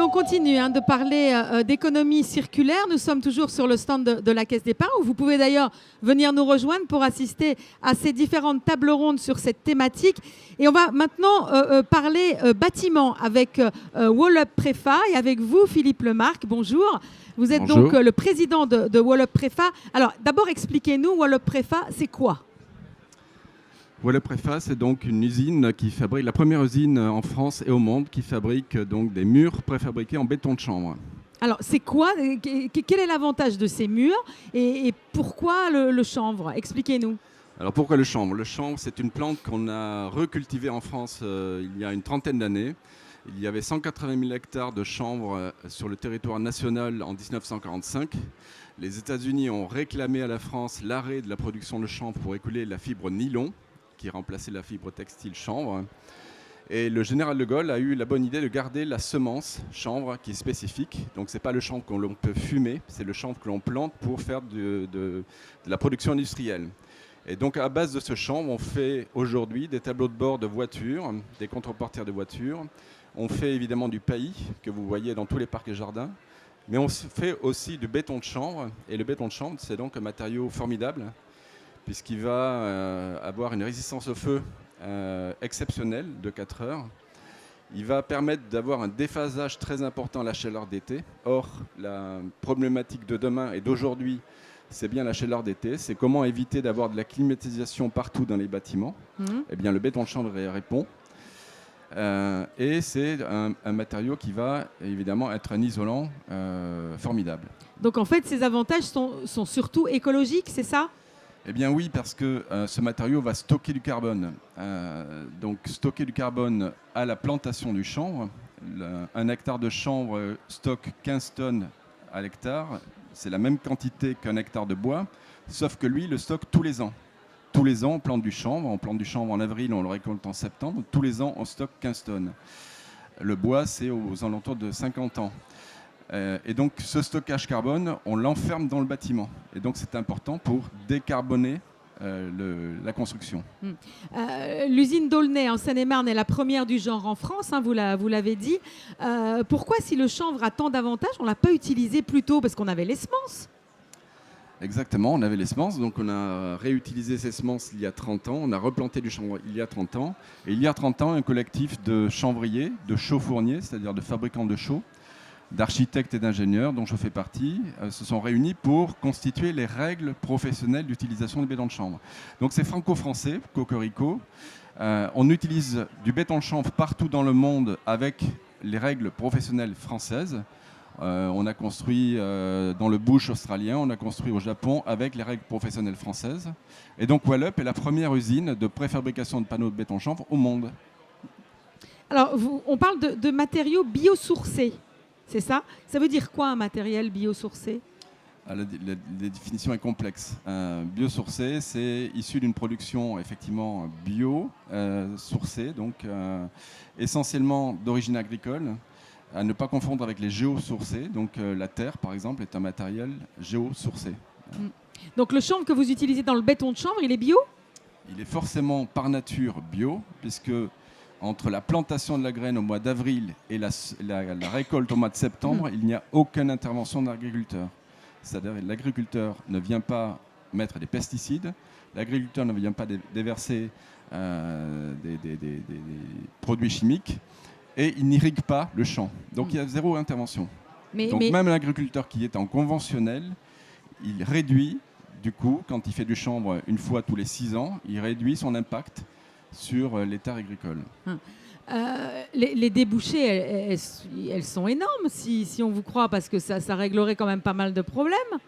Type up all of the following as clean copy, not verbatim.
on continue de parler d'économie circulaire. Nous sommes toujours sur le stand de la Caisse d'Épargne, où vous pouvez d'ailleurs venir nous rejoindre pour assister à ces différentes tables rondes sur cette thématique. Et on va maintenant parler bâtiment avec Wolup Préfa et avec vous, Philippe Lemarque. Bonjour. Vous êtes Bonjour. donc le président de Wolup Préfa. Alors d'abord, expliquez-nous, Wolup Préfa, c'est quoi ? Wolup Préfa, c'est donc une usine qui fabrique, la première usine en France et au monde qui fabrique donc des murs préfabriqués en béton de chanvre. Alors, c'est quoi ? Quel est l'avantage de ces murs et pourquoi le chanvre ? Expliquez-nous. Alors pourquoi le chanvre ? Le chanvre, c'est une plante qu'on a recultivée en France il y a une trentaine d'années. Il y avait 180 000 hectares de chanvre sur le territoire national en 1945. Les États-Unis ont réclamé à la France l'arrêt de la production de chanvre pour écouler la fibre nylon, qui remplaçait la fibre textile chanvre. Et le général de Gaulle a eu la bonne idée de garder la semence chanvre qui est spécifique. Donc ce n'est pas le chanvre que l'on peut fumer, c'est le chanvre que l'on plante pour faire de la production industrielle. Et donc à base de ce chanvre, on fait aujourd'hui des tableaux de bord de voitures, des contreportières de voitures. On fait évidemment du paillis, que vous voyez dans tous les parcs et jardins. Mais on fait aussi du béton de chanvre. Et le béton de chanvre, c'est donc un matériau formidable, puisqu'il va avoir une résistance au feu exceptionnelle de 4 heures. Il va permettre d'avoir un déphasage très important à la chaleur d'été. Or, la problématique de demain et d'aujourd'hui, c'est bien la chaleur d'été. C'est comment éviter d'avoir de la climatisation partout dans les bâtiments. Eh bien, le béton de chanvre y répond. Et c'est un matériau qui va évidemment être un isolant formidable. Donc en fait, ces avantages sont surtout écologiques, c'est ça ? Eh bien oui, parce que ce matériau va stocker du carbone. Donc stocker du carbone à la plantation du chanvre. Un hectare de chanvre stocke 15 tonnes à l'hectare. C'est la même quantité qu'un hectare de bois, sauf que lui, il le stocke tous les ans. Tous les ans, on plante du chanvre. On plante du chanvre en avril, on le récolte en septembre. Tous les ans, on stocke 15 tonnes. Le bois, c'est aux alentours de 50 ans. Et donc, ce stockage carbone, on l'enferme dans le bâtiment. Et donc, c'est important pour décarboner la construction. L'usine d'Aulnay, en Seine-et-Marne, est la première du genre en France, vous l'avez dit. Pourquoi, si le chanvre a tant d'avantages, on ne l'a pas utilisé plus tôt ? Parce qu'on avait les semences. Exactement, on avait les semences, donc on a réutilisé ces semences il y a 30 ans, on a replanté du chanvre il y a 30 ans. Et il y a 30 ans, un collectif de chanvriers, de chaux-fourniers, c'est-à-dire de fabricants de chaux, d'architectes et d'ingénieurs, dont je fais partie, se sont réunis pour constituer les règles professionnelles d'utilisation du béton de chanvre. Donc c'est franco-français, cocorico. On utilise du béton de chanvre partout dans le monde avec les règles professionnelles françaises. On a construit dans le bush australien, on a construit au Japon avec les règles professionnelles françaises. Et donc Wolup est la première usine de préfabrication de panneaux de béton de chanvre au monde. Alors, on parle de matériaux biosourcés, c'est ça ? Ça veut dire quoi un matériel biosourcé ? La définition est complexe. Biosourcé, c'est issu d'une production effectivement bio, sourcée, donc essentiellement d'origine agricole. À ne pas confondre avec les géosourcés. Donc la terre, par exemple, est un matériel géosourcé. Donc le chanvre que vous utilisez dans le béton de chanvre, il est bio ? Il est forcément par nature bio, puisque entre la plantation de la graine au mois d'avril et la récolte au mois de septembre, il n'y a aucune intervention de l'agriculteur. C'est-à-dire que l'agriculteur ne vient pas mettre des pesticides, l'agriculteur ne vient pas déverser des produits chimiques, et il n'irrigue pas le champ. Donc il y a zéro intervention. Donc même l'agriculteur qui est en conventionnel, il réduit, du coup, quand il fait du chanvre une fois tous les 6 ans, il réduit son impact sur les terres agricoles. Les débouchés, elles sont énormes, si on vous croit, parce que ça réglerait quand même pas mal de problèmes.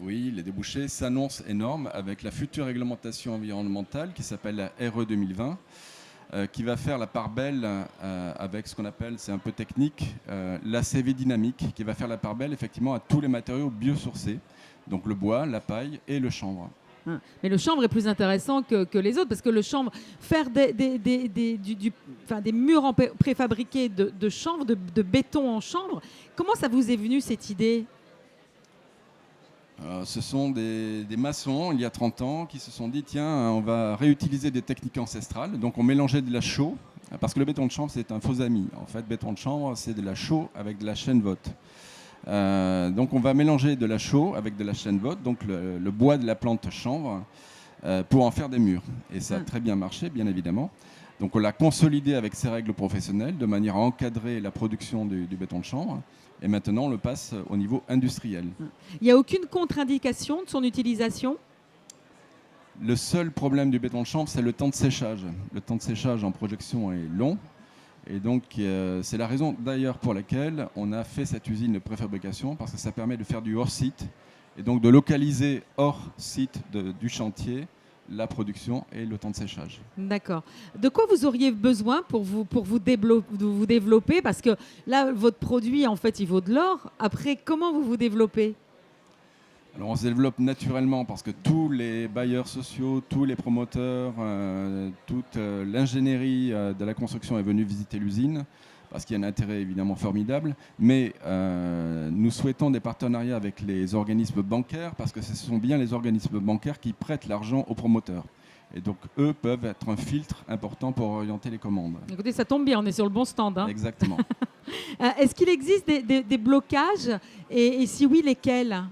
Oui, les débouchés s'annoncent énormes avec la future réglementation environnementale qui s'appelle la RE 2020. Qui va faire la part belle avec ce qu'on appelle, c'est un peu technique, l'ACV dynamique, qui va faire la part belle effectivement à tous les matériaux biosourcés, donc le bois, la paille et le chanvre. Mais le chanvre est plus intéressant que les autres, parce que le chanvre, faire des murs préfabriqués de chanvre, de béton en chanvre, comment ça vous est venu cette idée ? Ce sont des maçons, il y a 30 ans, qui se sont dit, tiens, on va réutiliser des techniques ancestrales. Donc on mélangeait de la chaux Parce que le béton de chanvre, c'est un faux ami. En fait, béton de chanvre, c'est de la chaux avec de la chêne vote. Donc on va mélanger de la chaux avec de la chêne vote, donc le bois de la plante chanvre, pour en faire des murs. Et ça a très bien marché, bien évidemment. Donc on l'a consolidé avec ses règles professionnelles de manière à encadrer la production du béton de chanvre. Et maintenant, on le passe au niveau industriel. Il n'y a aucune contre-indication de son utilisation? Le seul problème du béton de chanvre, c'est le temps de séchage. Le temps de séchage en projection est long. Et donc, c'est la raison d'ailleurs pour laquelle on a fait cette usine de préfabrication, parce que ça permet de faire du hors-site et donc de localiser hors site du chantier la production et le temps de séchage. D'accord. De quoi vous auriez besoin pour vous développer? Parce que là, votre produit, en fait, il vaut de l'or. Après, comment vous vous développez? Alors on se développe naturellement parce que tous les bailleurs sociaux, tous les promoteurs, toute l'ingénierie de la construction est venue visiter l'usine parce qu'il y a un intérêt évidemment formidable. Mais nous souhaitons des partenariats avec les organismes bancaires parce que ce sont bien les organismes bancaires qui prêtent l'argent aux promoteurs. Et donc eux peuvent être un filtre important pour orienter les commandes. Écoutez, ça tombe bien, on est sur le bon stand. Hein. Exactement. Est-ce qu'il existe des blocages et si oui, lesquels?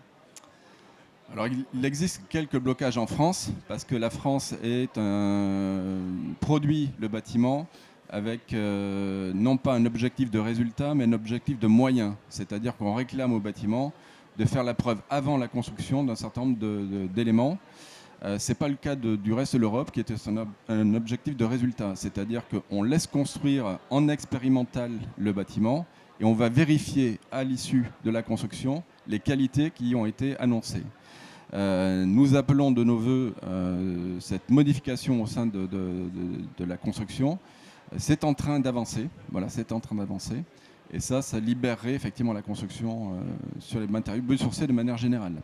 Alors, il existe quelques blocages en France, parce que la France produit le bâtiment avec non pas un objectif de résultat, mais un objectif de moyens. C'est-à-dire qu'on réclame au bâtiment de faire la preuve avant la construction d'un certain nombre d'éléments. Ce n'est pas le cas du reste de l'Europe, qui était un objectif de résultat. C'est-à-dire qu'on laisse construire en expérimental le bâtiment et on va vérifier à l'issue de la construction les qualités qui y ont été annoncées. Nous appelons de nos voeux cette modification au sein de la construction. C'est en train d'avancer. Voilà, c'est en train d'avancer. Et ça libérerait effectivement la construction sur les matériaux biosourcés de manière générale.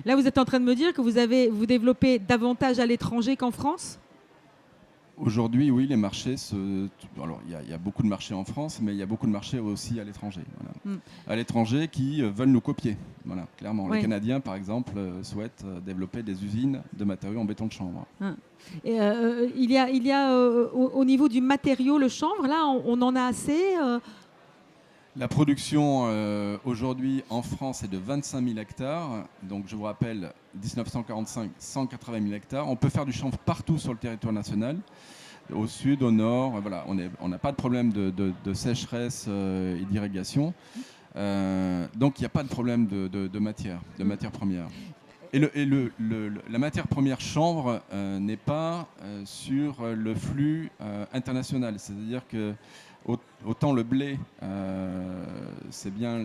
Là, vous êtes en train de me dire que vous développez davantage à l'étranger qu'en France? Aujourd'hui, oui, les marchés alors, il y a beaucoup de marchés en France, mais il y a beaucoup de marchés aussi à l'étranger. Voilà. À l'étranger qui veulent nous copier. Voilà, clairement. Oui. Les Canadiens, par exemple, souhaitent développer des usines de matériaux en béton de chanvre. Et, il y a au niveau du matériau, le chanvre, là, on en a assez La production aujourd'hui en France est de 25 000 hectares. Donc je vous rappelle, 1945, 180 000 hectares. On peut faire du chanvre partout sur le territoire national, au sud, au nord. Voilà, on n'a pas de problème de sécheresse et d'irrigation. Donc il n'y a pas de problème de matière première. Et la matière première chanvre n'est pas sur le flux international. C'est-à-dire que autant le blé, c'est bien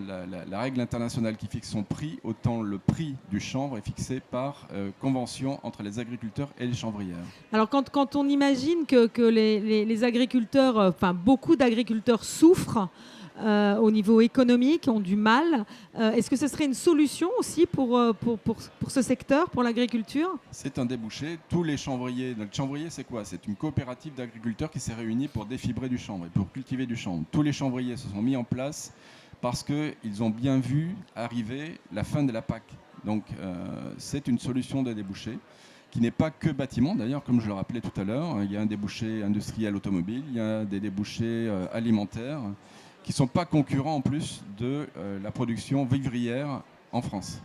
la règle internationale qui fixe son prix, autant le prix du chanvre est fixé par convention entre les agriculteurs et les chanvrières. Alors quand on imagine que les agriculteurs, enfin beaucoup d'agriculteurs souffrent au niveau économique, ont du mal, est-ce que ce serait une solution aussi pour ce secteur, pour l'agriculture? C'est un débouché. Tous les chanvriers, le chanvrier c'est quoi? C'est une coopérative d'agriculteurs qui s'est réunie pour défibrer du chanvre et pour cultiver du chanvre. Tous les chanvriers se sont mis en place parce qu'ils ont bien vu arriver la fin de la PAC. Donc c'est une solution de débouché qui n'est pas que bâtiment. D'ailleurs, comme je le rappelais tout à l'heure, il y a un débouché industriel automobile, il y a des débouchés alimentaires qui ne sont pas concurrents en plus de la production vivrière en France.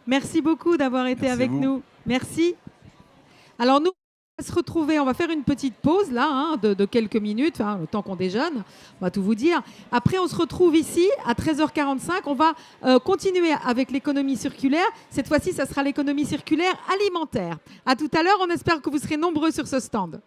Merci beaucoup d'avoir été avec nous. Merci. Alors nous, on va se retrouver, on va faire une petite pause là, de quelques minutes, le temps qu'on déjeune, on va tout vous dire. Après, on se retrouve ici à 13h45. On va continuer avec l'économie circulaire. Cette fois-ci, ça sera l'économie circulaire alimentaire. À tout à l'heure, on espère que vous serez nombreux sur ce stand.